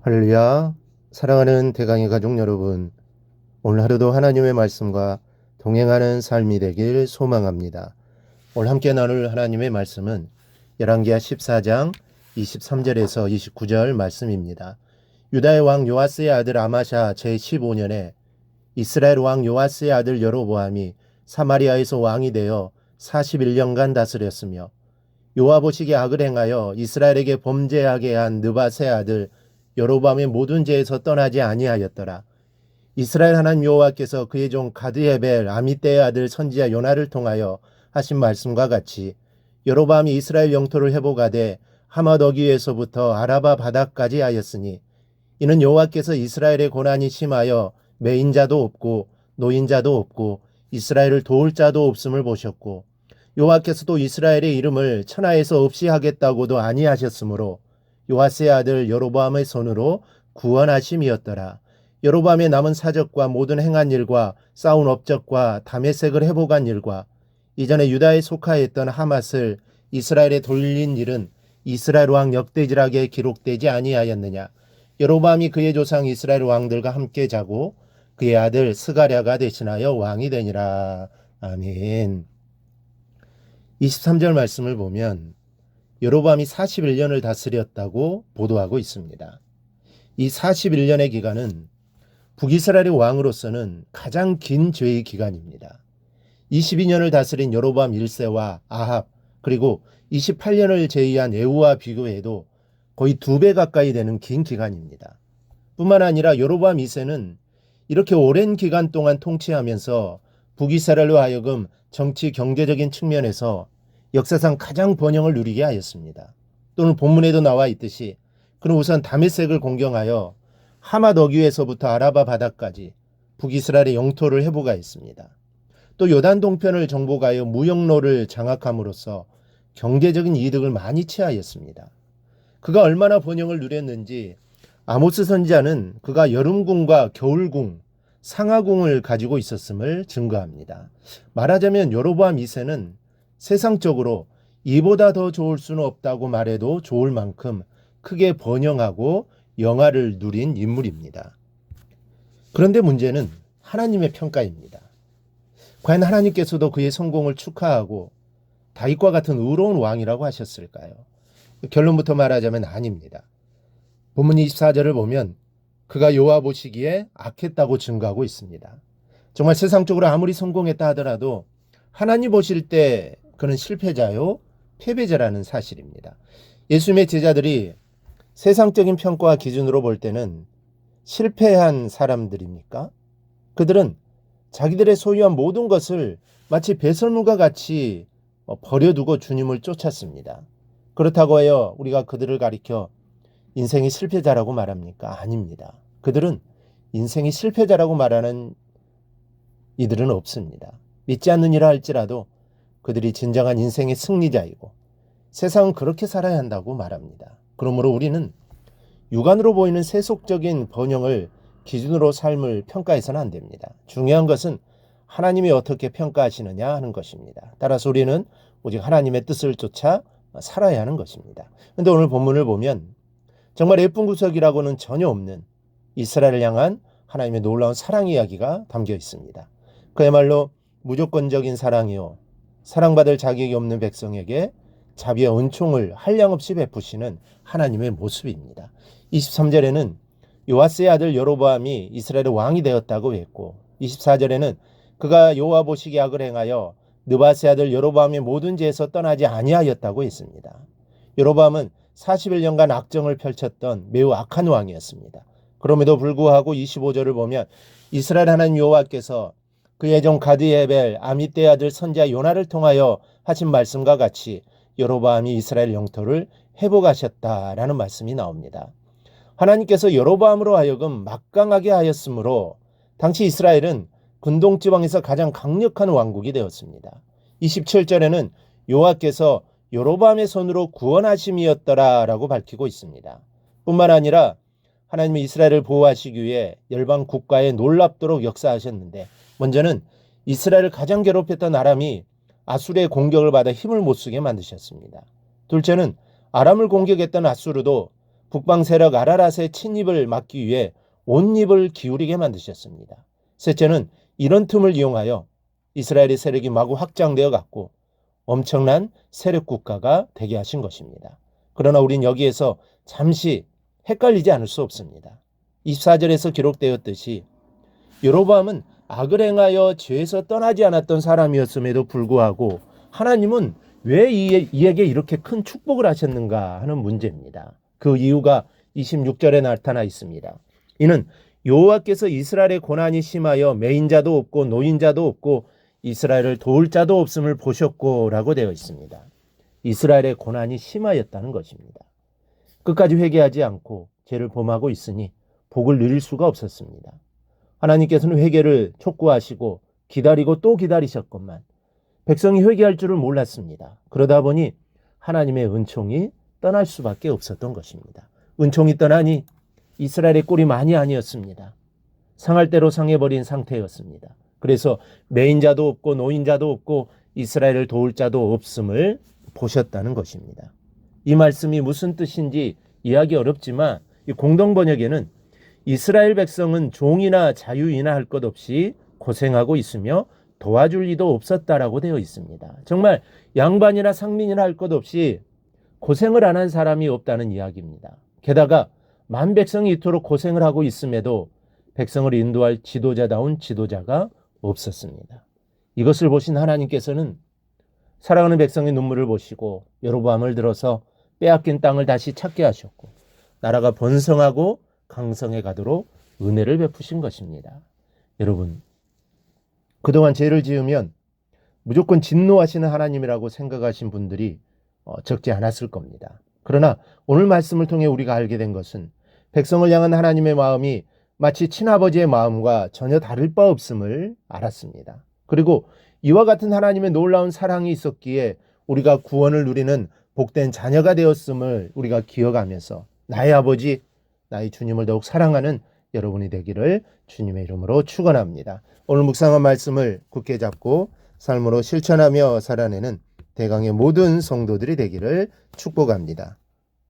할렐루야. 사랑하는 대강의 가족 여러분, 오늘 하루도 하나님의 말씀과 동행하는 삶이 되길 소망합니다. 오늘 함께 나눌 하나님의 말씀은 열왕기하 14장 23절에서 29절 말씀입니다. 유다의 왕 요아스의 아들 아마샤 제15년에 이스라엘 왕 요아스의 아들 여로보암이 사마리아에서 왕이 되어 41년간 다스렸으며 요아보식이 악을 행하여 이스라엘에게 범죄하게 한 느밧의 아들 여로보암의 모든 죄에서 떠나지 아니하였더라. 이스라엘 하나님 여호와께서 그의 종 가드헤벨 아미떼의 아들 선지자 요나를 통하여 하신 말씀과 같이 여로보암이 이스라엘 영토를 회복하되 하맛 어귀에서부터 아라바 바다까지 하였으니 이는 여호와께서 이스라엘의 고난이 심하여 매인자도 없고 노인자도 없고 이스라엘을 도울 자도 없음을 보셨고 여호와께서도 이스라엘의 이름을 천하에서 없이 하겠다고도 아니하셨으므로 요아스의 아들 여로보암의 손으로 구원하심이었더라. 여로보암의 남은 사적과 모든 행한 일과 싸운 업적과 다메섹을 회복한 일과 이전에 유다에 속하였던 하맛을 이스라엘에 돌린 일은 이스라엘 왕 역대지락에 기록되지 아니하였느냐. 여로보암이 그의 조상 이스라엘 왕들과 함께 자고 그의 아들 스가랴가 대신하여 왕이 되니라. 아멘. 23절 말씀을 보면 여로보암이 41년을 다스렸다고 보도하고 있습니다. 이 41년의 기간은 북이스라엘의 왕으로서는 가장 긴 죄의 기간입니다. 22년을 다스린 여로보암 1세와 아합 그리고 28년을 제의한 에후와 비교해도 거의 2배 가까이 되는 긴 기간입니다. 뿐만 아니라 여로보암 2세는 이렇게 오랜 기간 동안 통치하면서 북이스라엘로 하여금 정치 경제적인 측면에서 역사상 가장 번영을 누리게 하였습니다. 또는 본문에도 나와 있듯이 그는 우선 다메섹을 공경하여 하맛 어귀에서부터 아라바 바다까지 북이스라엘의 영토를 회복하였습니다. 또 요단 동편을 정복하여 무역로를 장악함으로써 경제적인 이득을 많이 취하였습니다. 그가 얼마나 번영을 누렸는지 아모스 선지자는 그가 여름궁과 겨울궁, 상하궁을 가지고 있었음을 증거합니다. 말하자면 여로보암 2세는 세상적으로 이보다 더 좋을 수는 없다고 말해도 좋을 만큼 크게 번영하고 영화를 누린 인물입니다. 그런데 문제는 하나님의 평가입니다. 과연 하나님께서도 그의 성공을 축하하고 다윗과 같은 의로운 왕이라고 하셨을까요? 결론부터 말하자면 아닙니다. 본문 24절을 보면 그가 여호와 보시기에 악했다고 증거하고 있습니다. 정말 세상적으로 아무리 성공했다 하더라도 하나님 보실 때 그는 실패자요 패배자라는 사실입니다. 예수님의 제자들이 세상적인 평가와 기준으로 볼 때는 실패한 사람들입니까? 그들은 자기들의 소유한 모든 것을 마치 배설물과 같이 버려두고 주님을 쫓았습니다. 그렇다고 해요 우리가 그들을 가리켜 인생이 실패자라고 말합니까? 아닙니다. 그들은 인생이 실패자라고 말하는 이들은 없습니다. 믿지 않느니라 할지라도 그들이 진정한 인생의 승리자이고 세상은 그렇게 살아야 한다고 말합니다. 그러므로 우리는 육안으로 보이는 세속적인 번영을 기준으로 삶을 평가해서는 안 됩니다. 중요한 것은 하나님이 어떻게 평가하시느냐 하는 것입니다. 따라서 우리는 오직 하나님의 뜻을 쫓아 살아야 하는 것입니다. 그런데 오늘 본문을 보면 정말 예쁜 구석이라고는 전혀 없는 이스라엘을 향한 하나님의 놀라운 사랑 이야기가 담겨 있습니다. 그야말로 무조건적인 사랑이요 사랑받을 자격이 없는 백성에게 자비와 은총을 한량없이 베푸시는 하나님의 모습입니다. 23절에는 요아스의 아들 여로보암이 이스라엘의 왕이 되었다고 했고 24절에는 그가 여호와 보시기에 악을 행하여 느밧의 아들 여로보암의 모든 죄에서 떠나지 아니하였다고 했습니다. 여로보암은 41년간 악정을 펼쳤던 매우 악한 왕이었습니다. 그럼에도 불구하고 25절을 보면 이스라엘 하나님 여호와께서 그의 종 가드헤벨 아미떼의 아들 선지자 요나를 통하여 하신 말씀과 같이 여로보암이 이스라엘 영토를 회복하셨다라는 말씀이 나옵니다. 하나님께서 여로보암으로 하여금 막강하게 하였으므로 당시 이스라엘은 근동지방에서 가장 강력한 왕국이 되었습니다. 27절에는 여호와께서 여로보암의 손으로 구원하심이었더라라고 밝히고 있습니다. 뿐만 아니라 하나님이 이스라엘을 보호하시기 위해 열방 국가에 놀랍도록 역사하셨는데 먼저는 이스라엘을 가장 괴롭혔던 아람이 아수르의 공격을 받아 힘을 못 쓰게 만드셨습니다. 둘째는 아람을 공격했던 아수르도 북방 세력 아라랏의 침입을 막기 위해 온 입을 기울이게 만드셨습니다. 셋째는 이런 틈을 이용하여 이스라엘의 세력이 마구 확장되어 갔고 엄청난 세력 국가가 되게 하신 것입니다. 그러나 우린 여기에서 잠시 헷갈리지 않을 수 없습니다. 24절에서 기록되었듯이 여로보암은 악을 행하여 죄에서 떠나지 않았던 사람이었음에도 불구하고 하나님은 왜 이에게 이렇게 큰 축복을 하셨는가 하는 문제입니다. 그 이유가 26절에 나타나 있습니다. 이는 여호와께서 이스라엘의 고난이 심하여 매인자도 없고 노인자도 없고 이스라엘을 도울 자도 없음을 보셨고 라고 되어 있습니다. 이스라엘의 고난이 심하였다는 것입니다. 끝까지 회개하지 않고 죄를 범하고 있으니 복을 누릴 수가 없었습니다. 하나님께서는 회개를 촉구하시고 기다리고 또 기다리셨건만 백성이 회개할 줄을 몰랐습니다. 그러다 보니 하나님의 은총이 떠날 수밖에 없었던 것입니다. 은총이 떠나니 이스라엘의 꼴이 많이 아니었습니다. 상할 대로 상해버린 상태였습니다. 그래서 매인자도 없고 노인자도 없고 이스라엘을 도울 자도 없음을 보셨다는 것입니다. 이 말씀이 무슨 뜻인지 이해하기 어렵지만 이 공동번역에는 이스라엘 백성은 종이나 자유이나 할 것 없이 고생하고 있으며 도와줄 리도 없었다라고 되어 있습니다. 정말 양반이나 상민이나 할 것 없이 고생을 안 한 사람이 없다는 이야기입니다. 게다가 만 백성이 이토록 고생을 하고 있음에도 백성을 인도할 지도자다운 지도자가 없었습니다. 이것을 보신 하나님께서는 사랑하는 백성의 눈물을 보시고 여로보암을 들어서 빼앗긴 땅을 다시 찾게 하셨고 나라가 번성하고 강성해 가도록 은혜를 베푸신 것입니다. 여러분, 그동안 죄를 지으면 무조건 진노하시는 하나님이라고 생각하신 분들이 적지 않았을 겁니다. 그러나 오늘 말씀을 통해 우리가 알게 된 것은 백성을 향한 하나님의 마음이 마치 친아버지의 마음과 전혀 다를 바 없음을 알았습니다. 그리고 이와 같은 하나님의 놀라운 사랑이 있었기에 우리가 구원을 누리는 복된 자녀가 되었음을 우리가 기억하면서 나의 아버지, 나의 주님을 더욱 사랑하는 여러분이 되기를 주님의 이름으로 축원합니다. 오늘 묵상한 말씀을 굳게 잡고 삶으로 실천하며 살아내는 대강의 모든 성도들이 되기를 축복합니다.